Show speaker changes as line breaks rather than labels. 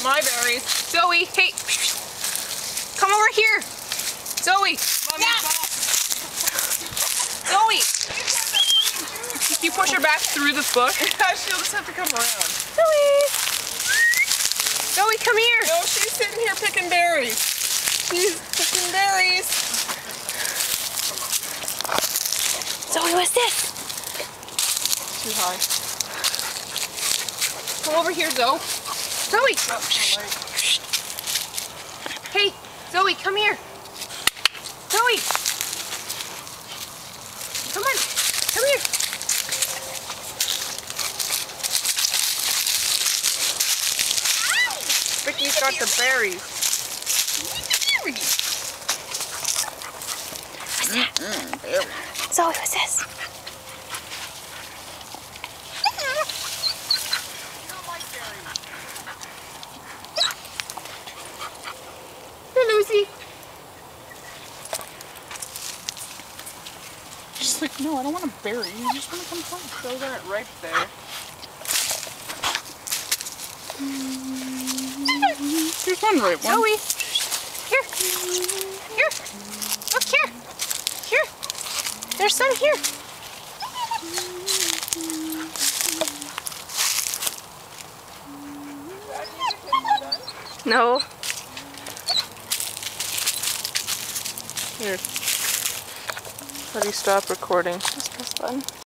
my berries.
Zoe, hey. Come over here. Zoe.
Yeah.
Zoe. If you push her back through the bush.
She'll just have to come around.
Zoe. Zoe, come here.
No, she's sitting here picking berries. She's picking berries.
Zoe, what's this?
Too high.
Come over here, Zoe. Zoe. Hey, Zoe, come here. Zoe. Come on. Come here.
Vicky's got the berries.
Zoe, what's this? Here, Lucy.
She's like, no, I don't want a berry. You just want to come home. Those aren't ripe there. There's one ripe one.
Zoe. Here. Here. Look here. Here. There's some here. No.
Here. How do you stop recording? Just press the button.